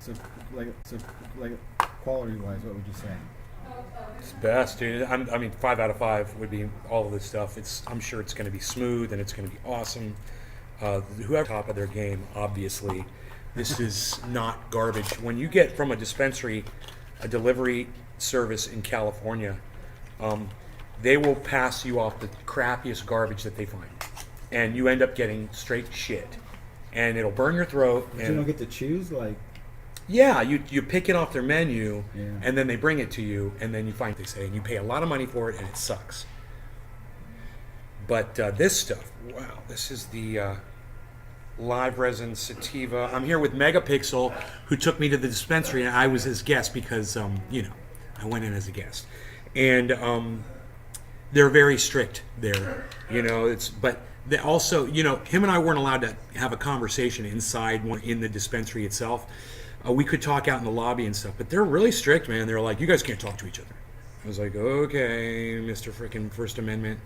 So like quality-wise, what would you say? It's best, dude. I mean, 5 out of 5 would be all of this stuff. I'm sure it's going to be smooth and it's going to be awesome. Whoever top of their game, obviously, this is not garbage. When you get from a dispensary, a delivery service in California, they will pass you off the crappiest garbage that they find, and you end up getting straight shit, and it'll burn your throat. But you don't get to choose, like. Yeah, you pick it off their menu, Yeah. and then they bring it to you, and then you find what they say, and you pay a lot of money for it, and it sucks. But this stuff, wow, this is the live resin sativa. I'm here with Megapixel, who took me to the dispensary, and I was his guest because, I went in as a guest. And they're very strict there, but they also, him and I weren't allowed to have a conversation inside in the dispensary itself. We could talk out in the lobby and stuff, but they're really strict, man. They're like, you guys can't talk to each other. I was like, okay, Mr. Frickin' First Amendment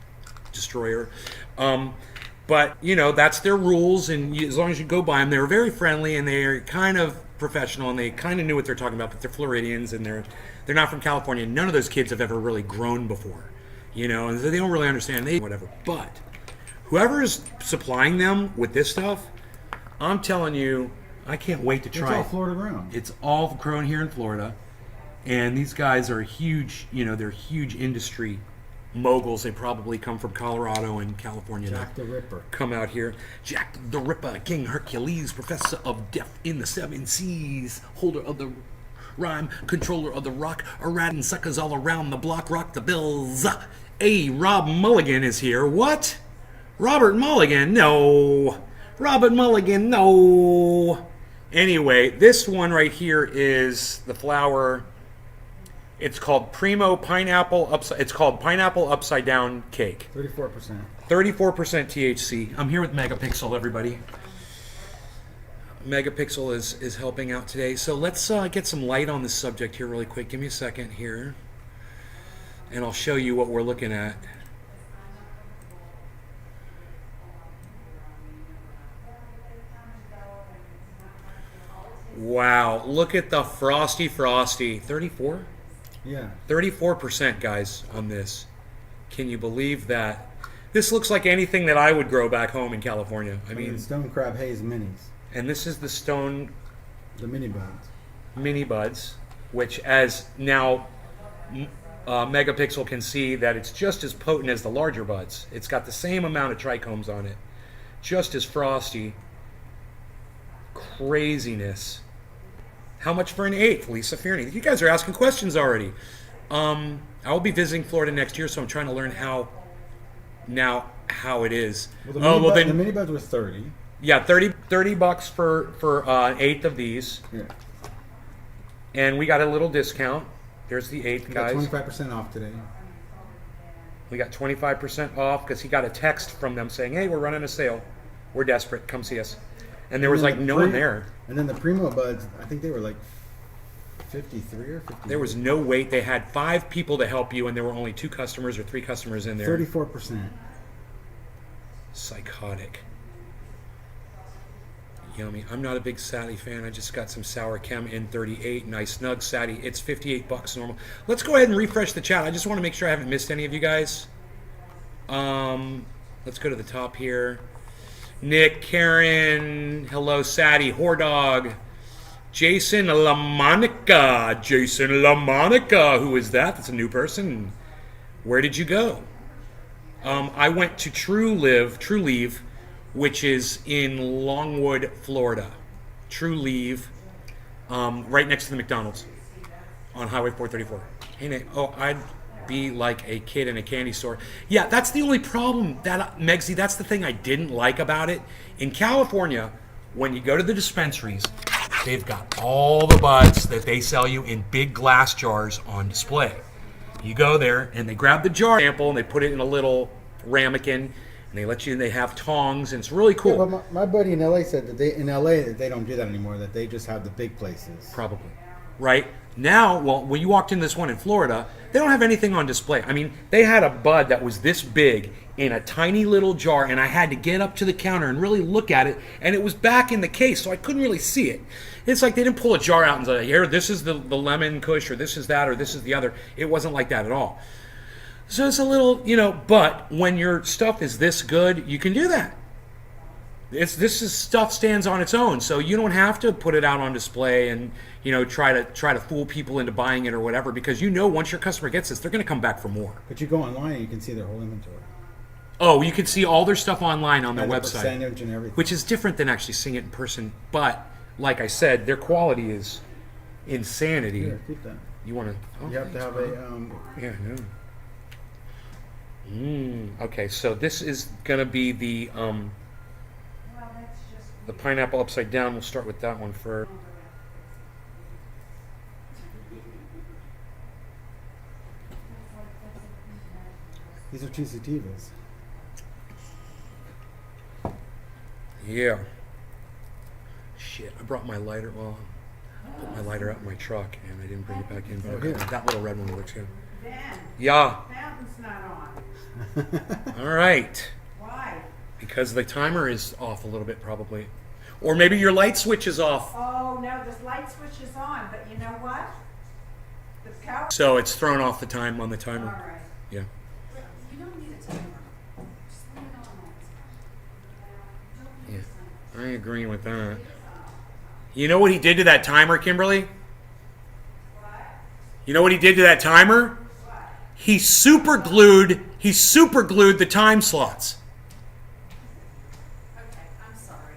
destroyer. But, that's their rules, and as long as you go by them, they're very friendly, and they're kind of professional, and they kind of knew what they're talking about, but they're Floridians, and they're not from California. None of those kids have ever really grown before, and so they don't really understand whatever. But whoever is supplying them with this stuff, I'm telling you, I can't wait to try it. It's all Florida grown. It's all grown here in Florida, and these guys are huge. They're huge industry moguls. They probably come from Colorado and California. Jack the Ripper. Come out here. Jack the Ripper, King Hercules, professor of death in the 7 seas, holder of the rhyme, controller of the rock, errating suckers all around the block, rock the bills. Hey, Rob Mulligan is here. What? Robert Mulligan? No. Robert Mulligan? No. Anyway, this one right here is the flower. It's called Primo Pineapple Upside. It's called Pineapple Upside Down Cake. 34%. 34% THC. I'm here with Megapixel, everybody. Megapixel is helping out today. So let's get some light on this subject here really quick. Give me a second here, and I'll show you what we're looking at. Wow, look at the frosty. 34? Yeah. 34%, guys, on this. Can you believe that? This looks like anything that I would grow back home in California. I mean, Stone Crab Haze Minis. And this is the Stone The mini buds. Mini Buds, which as now Megapixel can see that it's just as potent as the larger buds. It's got the same amount of trichomes on it. Just as frosty. Craziness. How much for an eighth, Lisa Fearney? You guys are asking questions already. I will be visiting Florida next year, so I'm trying to learn how it is. Well, the mini buds were 30. Yeah, $30 for an eighth of these. Yeah. And we got a little discount. There's the eighth, We guys. got 25% off today. We got 25% off because he got a text from them saying, hey, we're running a sale. We're desperate. Come see us. And there was like no one there. And then the Primo buds, I think they were like 53 or 50. There was no wait. They had 5 people to help you, and there were only 2 customers or 3 customers in there. 34%. Psychotic. Yummy. I'm not a big Sally fan. I just got some Sour Chem in 38. Nice snug Sally. It's $58 normal. Let's go ahead and refresh the chat. I just want to make sure I haven't missed any of you guys. Let's go to the top here. Nick, Karen, hello, Sadie, Hordog, Jason LaMonica. Jason LaMonica. Who is that? That's a new person. Where did you go? I went to True Leave, which is in Longwood, Florida. True Leave, right next to the McDonald's on Highway 434. Hey, Nick. Oh, I'd be like a kid in a candy store. Yeah, that's the only problem. Megsy, that's the thing I didn't like about it. In California, when you go to the dispensaries, they've got all the buds that they sell you in big glass jars on display. You go there, and they grab the jar sample, and they put it in a little ramekin, and they let you, and they have tongs, and it's really cool. Yeah, but my buddy in LA said that they don't do that anymore, that they just have the big places. Probably. right? Now, well, when you walked in this one in Florida, they don't have anything on display. I mean, they had a bud that was this big in a tiny little jar, and I had to get up to the counter and really look at it, and it was back in the case, so I couldn't really see it. It's like they didn't pull a jar out and say, here, this is the lemon kush, or this is that, or this is the other. It wasn't like that at all. So it's a little, but when your stuff is this good, you can do that. Stuff stands on its own, so you don't have to put it out on display and try to fool people into buying it or whatever, because once your customer gets this, they're going to come back for more. But you go online and you can see their whole inventory. Oh, you can see all their stuff online on their And the website, percentage and everything. which is different than actually seeing it in person. But like I said, their quality is insanity. Here, keep that. You want to? Oh, You have to have a. Yeah, no. Okay, so this is gonna be the pineapple upside down. We'll start with that one first. These are two sativas. Yeah. Shit, I brought my lighter. Well, I put my lighter out in my truck and I didn't bring it back in. But okay, that little red one works good. Yeah. Fountain's not on. All right. Why? Because the timer is off a little bit, probably. Or maybe your light switch is off. Oh, no, the light switch is on, but you know what? The power... So it's thrown off the time on the timer. All right. Yeah. You don't need a timer. Just leave it on. Yeah. I agree with that. You know what he did to that timer, Kimberly? You know what he did to that timer? He super glued the time slots. Okay, I'm sorry.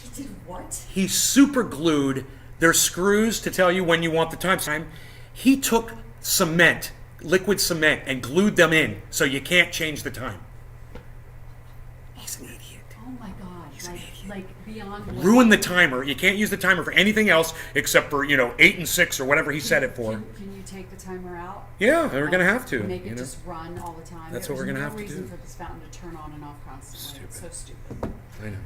He did what? He super glued their screws to tell you when you want the time. He took cement, liquid cement, and glued them in so you can't change the time. He's an idiot. Oh my God! Like beyond. Ruin the timer. You can't use the timer for anything else except for 8 and 6 or whatever he set it for. Can you take the timer out? Yeah, we're gonna have to. Make it just run all the time. That's what we're gonna have to There's no do. reason for this fountain to turn on and off constantly. It's so stupid. I know.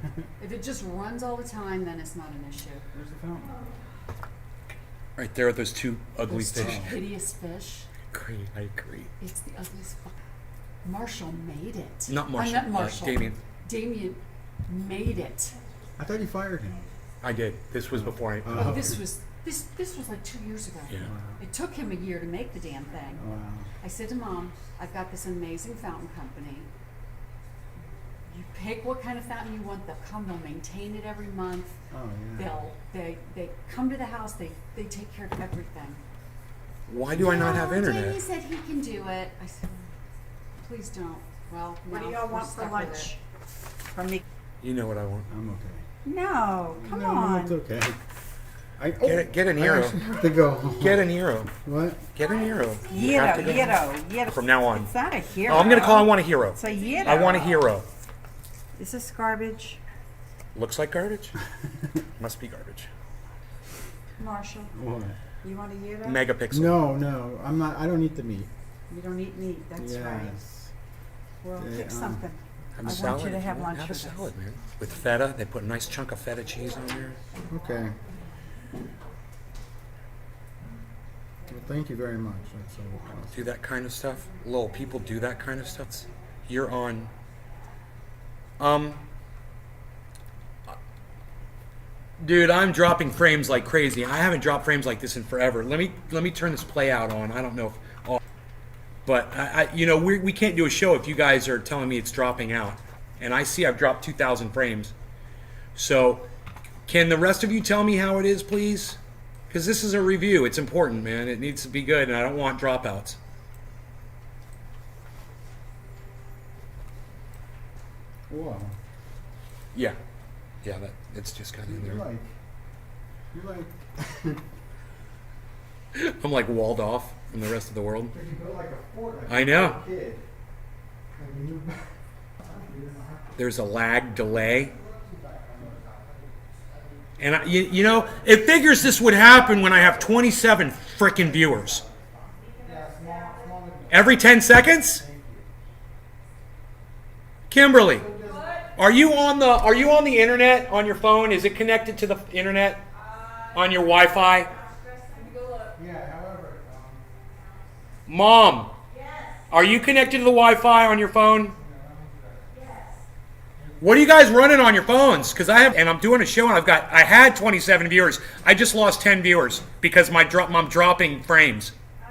If it just runs all the time, then it's not an issue. Where's the fountain? Right there are those two ugly Those two fish. hideous fish. I agree. It's the ugliest. Marshall made it. Not Marshall. Not Marshall. Damien. Damien made it. I thought you fired him. I did. This was before I. Oh, this was like 2 years ago. Yeah. It took him a year to make the damn thing. Wow. I said to Mom, I've got this amazing fountain company. You pick what kind of fountain you want. They'll come. They'll maintain it every month. Oh yeah. They come to the house. They take care of everything. Why do I not have internet? Danny said he can do it. I said, please don't. Well, What do no, y'all we're want for stuck with lunch? From me? You know what I want. I'm okay. No, come no, on. it's okay. Get an I hero. actually have to go. Get an hero. What? Get an hero. You have Yiddo, to go. Yiddo. From now on. It's not a hero. Oh, I'm gonna call. I want a hero. It's a Yiddo. I want a hero. Is this garbage? Looks like garbage. Must be garbage. Marshall, What? you want a Yiddo? Megapixel. No, I'm not. I don't eat the meat. You don't eat meat, that's right. Yes. Well, Yeah, pick something. Have I a want salad. you to if have want. lunch Have a with us. salad, man. With feta, they put a nice chunk of feta cheese on there. Okay. Well, thank you very much. That's so awesome. Do that kind of stuff. Lol, people do that kind of stuff. You're on. Dude, I'm dropping frames like crazy. I haven't dropped frames like this in forever. Let me turn this play out on. I don't know if, but we can't do a show if you guys are telling me it's dropping out. And I see I've dropped 2,000 frames. So, can the rest of you tell me how it is, please? Because this is a review. It's important, man. It needs to be good, and I don't want dropouts. Whoa. Yeah, that it's just kind of in there. You're like. I'm like walled off from the rest of the world. You go like a fort. Like I know. a kid. There's a lag delay. And it figures this would happen when I have 27 frickin' viewers. Every 10 seconds? Kimberly, Are you on the internet on your phone? Is it connected to the internet on your Wi-Fi? Yeah, however, Mom, are you connected to the Wi-Fi on your phone? What are you guys running on your phones? Because I'm doing a show and I had 27 viewers. I just lost 10 viewers because I'm dropping frames. My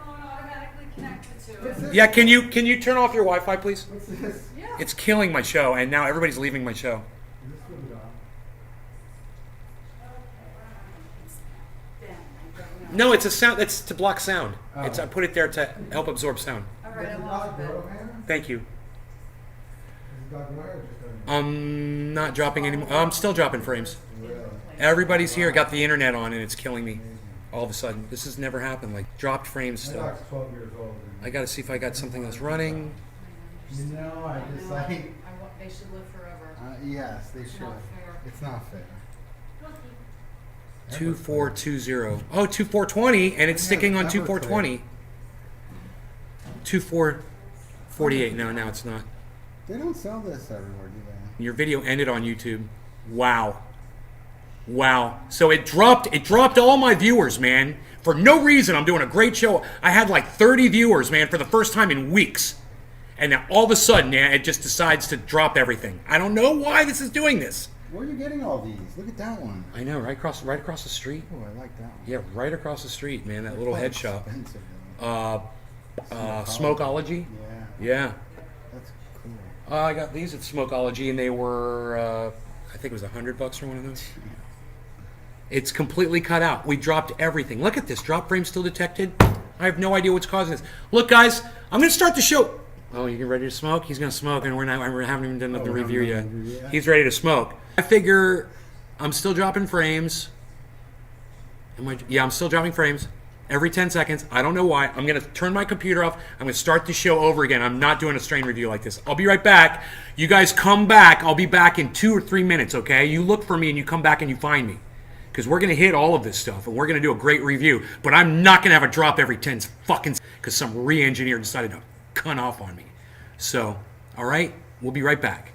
phone automatically connected to it. Yeah, can you turn off your Wi-Fi, please? what's this? Yeah. It's killing my show, and now everybody's leaving my show. Is this what we got? Ben, I don't know. No, it's a sound. It's to block sound. Oh. I put it there to help absorb sound. All right, I Does the lost dog Ben. grow hair? Thank you. Does the dog grow hair or just doesn't? I'm not dropping anymore. I'm still dropping frames. Really? Everybody's here. Got the internet on, and it's killing me. All of a sudden, this has never happened. Like dropped frames My still. dog's 12 years old. I got to see if I got something that's running. You know, I just like. They should live forever. Yes, they should. not fair. It's not fair. 2420. Oh, 2420, and it's sticking on Everclear. 2420. 2448. No, now it's not. They don't sell this everywhere, do they? Your video ended on YouTube. Wow. Wow. So it dropped all my viewers, man. For no reason. I'm doing a great show. I had like 30 viewers, man, for the first time in weeks. And now all of a sudden, yeah, it just decides to drop everything. I don't know why this is doing this. Where are you getting all these? Look at that one. I know, right across the street. Oh, I like that one. Yeah, right across the street, man. That little Quite head shop. expensive, though. Smokeology. Yeah, Yeah. that's cool. I got these at Smokeology, and they were, I think it was $100 for one of those. It's completely cut out. We dropped everything. Look at this. Drop frame still detected. I have no idea what's causing this. Look, guys, I'm going to start the show. Oh, you ready to smoke? He's going to smoke, and we haven't even done the we review haven't yet. done the review yet? He's ready to smoke. I figure I'm still dropping frames. Yeah, I'm still dropping frames. Every 10 seconds. I don't know why. I'm going to turn my computer off. I'm going to start the show over again. I'm not doing a strain review like this. I'll be right back. You guys come back. I'll be back in 2 or 3 minutes, okay? You look for me and you come back and you find me. Because we're going to hit all of this stuff and we're going to do a great review. But I'm not going to have a drop every 10 fucking because some re-engineer decided to cut off on me. So, all right? We'll be right back.